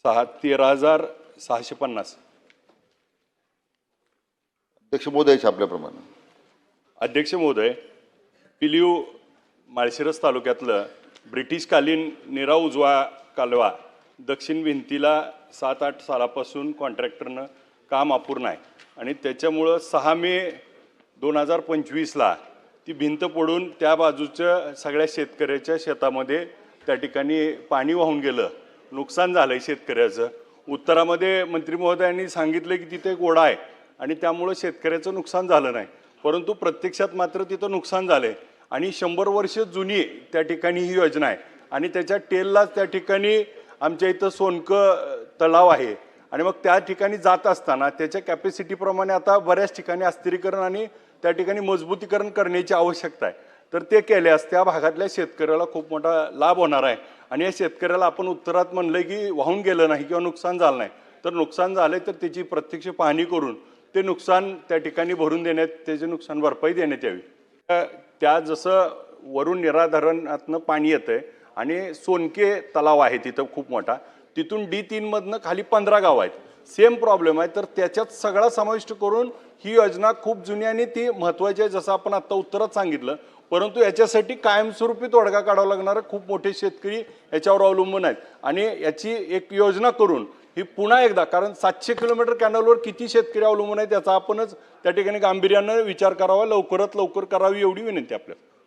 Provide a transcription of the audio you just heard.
13,650. अध्यक्ष महोदय आपल्याप्रमाणे. अध्यक्ष महोदय, पिलीव माळशिरस तालुक्यातलं ब्रिटिशकालीन नीरा उजवा कालवा दक्षिण भिंतीला 7-8 सालापासून कॉन्ट्रॅक्टरनं काम अपूर्ण आहे आणि त्याच्यामुळं 6 मे 2025ला ती भिंत पडून त्या बाजूच्या सगळ्या शेतकऱ्याच्या शेतामध्ये त्या ठिकाणी पाणी वाहून गेलं, नुकसान झालं आहे शेतकऱ्याचं. उत्तरामध्ये मंत्री महोदयांनी सांगितलं की तिथे एक ओढा आहे आणि त्यामुळं शेतकऱ्याचं नुकसान झालं नाही, परंतु प्रत्यक्षात मात्र तिथं नुकसान झालं आहे आणि 100 वर्ष जुनी त्या ठिकाणी ही योजना आहे आणि त्याच्या टेललाच त्या ठिकाणी आमच्या इथं सोनकं तलाव आहे आणि मग त्या ठिकाणी जात असताना त्याच्या कॅपॅसिटीप्रमाणे आता बऱ्याच ठिकाणी अस्थिरीकरण आणि त्या ठिकाणी मजबूतीकरण करण्याची आवश्यकता आहे. तर ते केल्यास त्या भागातल्या शेतकऱ्याला खूप मोठा लाभ होणार आहे आणि या शेतकऱ्याला आपण उत्तरात म्हणलं की वाहून गेलं नाही किंवा नुकसान झालं नाही, तर नुकसान झालं तर त्याची प्रत्यक्ष पाहणी करून ते नुकसान त्या ठिकाणी भरून देण्यात, त्याचे नुकसान भरपाई देण्यात यावी. त्या जसं वरून निराधरणातनं पाणी येतं आहे आणि सोनके तलाव आहे तिथं खूप मोठा, तिथून D3 मधनं खाली 15 गाव आहेत, सेम प्रॉब्लेम आहे. तर त्याच्यात सगळा समाविष्ट करून ही योजना खूप जुनी आणि ती महत्त्वाची आहे, जसं आपण आत्ता उत्तरात सांगितलं. परंतु याच्यासाठी कायमस्वरूपी तोडगा काढावा लागणारे खूप मोठे शेतकरी याच्यावर अवलंबून आहेत आणि याची एक योजना करून ही पुन्हा एकदा, कारण 700 किलोमीटर कॅनलवर किती शेतकरी अवलंबून आहेत याचा आपणच त्या ठिकाणी गांभीर्यानं विचार करावा, लवकरात लवकर करावी एवढी विनंती आपल्याला.